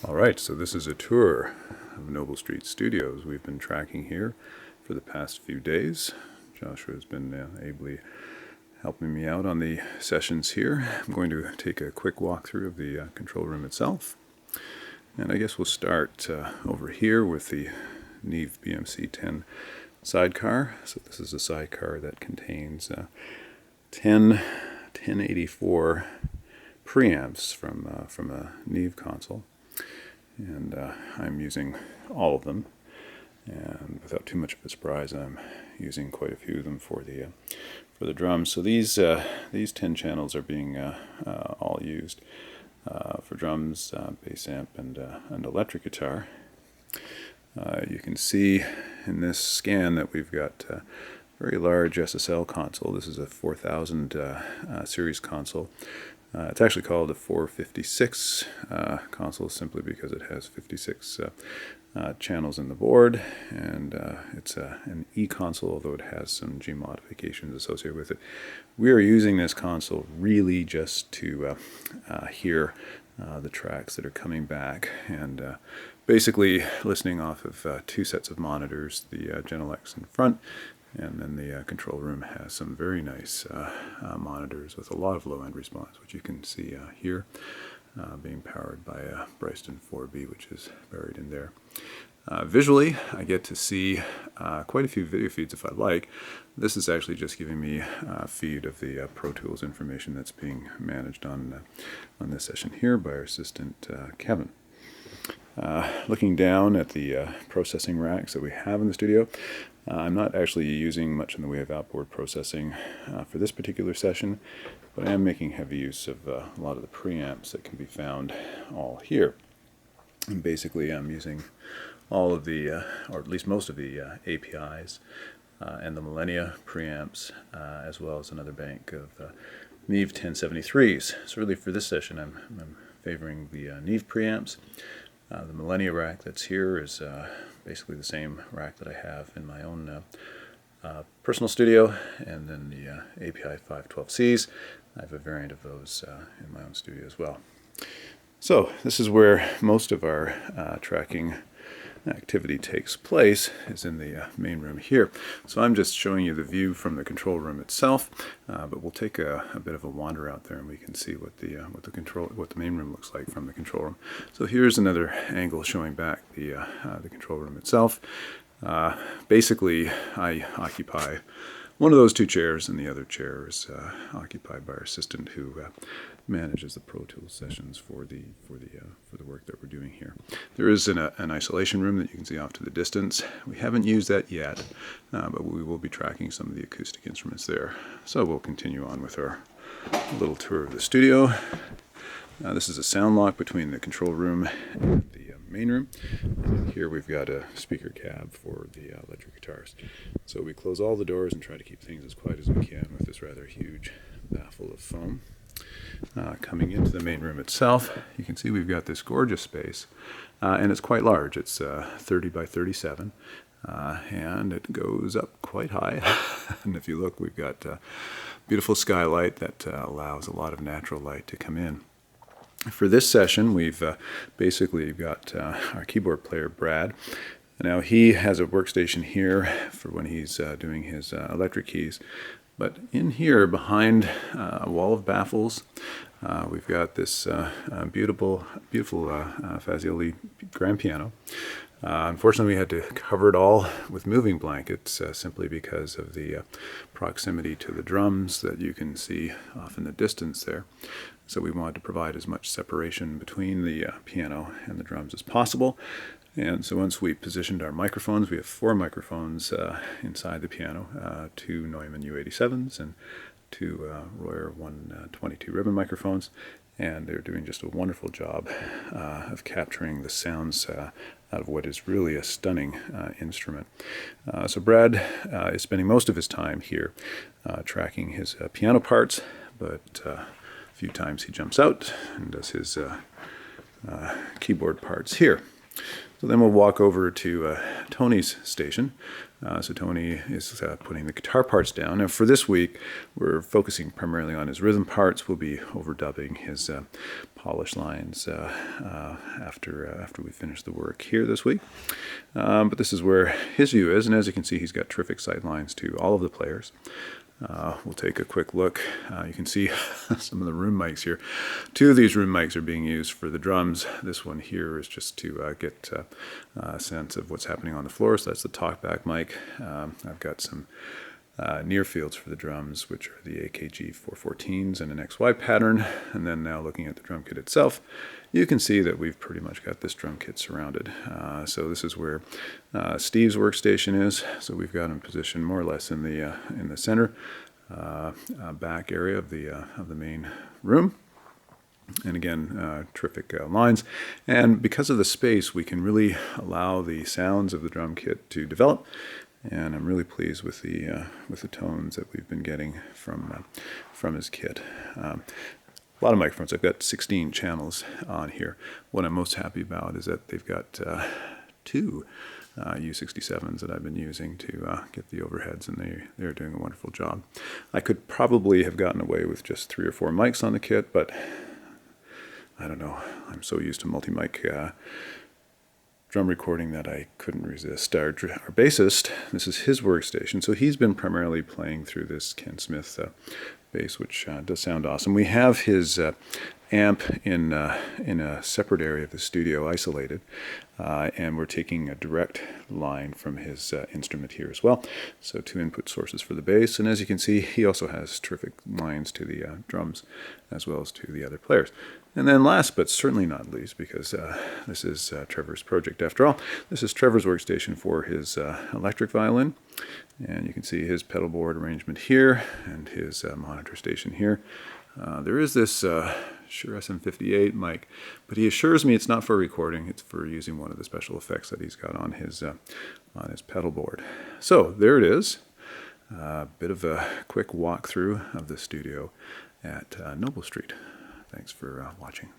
All right, so this is a tour of Noble Street Studios we've been tracking here for the past few days. Joshua has been ably helping me out on the sessions here. I'm going to take a quick walkthrough of the control room itself. And I guess we'll start over here with the Neve BMC-10 sidecar. So this is a sidecar that contains 10 1084 preamps from a Neve console. And I'm using all of them, and without too much of a surprise, I'm using quite a few of them for the drums. So these 10 channels are being all used for drums, bass amp, and electric guitar. You can see in this scan that we've got a very large SSL console. This is a 4000 series console. It's actually called a 456 console simply because it has 56 channels in the board, and it's an E console, although it has some G modifications associated with it. We are using this console really just to hear the tracks that are coming back, and basically listening off of two sets of monitors, the Genelecs in front, and then the control room has some very nice monitors with a lot of low-end response, which you can see here, being powered by a Bryston 4B, which is buried in there. Visually, I get to see quite a few video feeds if I like. This is actually just giving me a feed of the Pro Tools information that's being managed on this session here by our assistant Kevin. Looking down at the processing racks that we have in the studio, I'm not actually using much in the way of outboard processing for this particular session, but I am making heavy use of a lot of the preamps that can be found all here. And basically I'm using all of the, or at least most of the APIs and the Millennia preamps, as well as another bank of Neve 1073s. So really for this session I'm favoring the Neve preamps. The Millennia rack that's here is basically the same rack that I have in my own personal studio, and then the API 512Cs. I have a variant of those in my own studio as well. So this is where most of our tracking activity takes place, is in the main room here. So I'm just showing you the view from the control room itself, but we'll take a bit of a wander out there and we can see what the main room looks like from the control room. So here's another angle showing back the control room itself. Basically, I occupy one of those two chairs, and the other chair is occupied by our assistant, who manages the Pro Tools sessions for the work that we're doing here. There is an isolation room that you can see off to the distance. We haven't used that yet, but we will be tracking some of the acoustic instruments there. So we'll continue on with our little tour of the studio. This is a sound lock between the control room and the main room. And here we've got a speaker cab for the electric guitars. So we close all the doors and try to keep things as quiet as we can with this rather huge baffle of foam. Coming into the main room itself, you can see we've got this gorgeous space, and it's quite large. It's 30 by 37, and it goes up quite high. And if you look, we've got a beautiful skylight that allows a lot of natural light to come in. For this session, we've basically got our keyboard player, Brad. Now, he has a workstation here for when he's doing his electric keys. But in here, behind a wall of baffles, we've got this beautiful Fazioli grand piano. Unfortunately, we had to cover it all with moving blankets simply because of the proximity to the drums that you can see off in the distance there. So we wanted to provide as much separation between the piano and the drums as possible. And so once we positioned our microphones, we have 4 microphones inside the piano, 2 Neumann U87s and 2 Royer 122 ribbon microphones. And they're doing just a wonderful job of capturing the sounds out of what is really a stunning instrument. So Brad is spending most of his time here tracking his piano parts, but a few times he jumps out and does his keyboard parts here. So then we'll walk over to Tony's station, So Tony is putting the guitar parts down. Now for this week, we're focusing primarily on his rhythm parts. We'll be overdubbing his polish lines after we finish the work here this week. But this is where his view is, and as you can see, he's got terrific sight lines to all of the players. We'll take a quick look. You can see some of the room mics here. Two of these room mics are being used for the drums. This one here is just to get a sense of what's happening on the floor. So that's the talkback mic. I've got some near fields for the drums, which are the AKG 414s and an XY pattern. And then now looking at the drum kit itself, you can see that we've pretty much got this drum kit surrounded. So this is where Steve's workstation is. So we've got him positioned more or less in the center back area of the main room. And again, terrific lines. And because of the space, we can really allow the sounds of the drum kit to develop. And I'm really pleased with the tones that we've been getting from his kit. A lot of microphones. I've got 16 channels on here. What I'm most happy about is that they've got two U67s that I've been using to get the overheads, and they're doing a wonderful job. I could probably have gotten away with just 3 or 4 mics on the kit, but I don't know. I'm so used to multi-mic drum recording that I couldn't resist. Our bassist, this is his workstation, so he's been primarily playing through this Ken Smith bass, which does sound awesome. We have his amp in a separate area of the studio, isolated, and we're taking a direct line from his instrument here as well. So 2 input sources for the bass, and as you can see, he also has terrific lines to the drums as well as to the other players. And then last, but certainly not least, because this is Trevor's project after all, this is Trevor's workstation for his electric violin. And you can see his pedal board arrangement here and his monitor station here. There is this Shure SM58 mic, but he assures me it's not for recording, it's for using one of the special effects that he's got on his pedal board. So there it is. A bit of a quick walkthrough of the studio at Noble Street. Thanks for watching.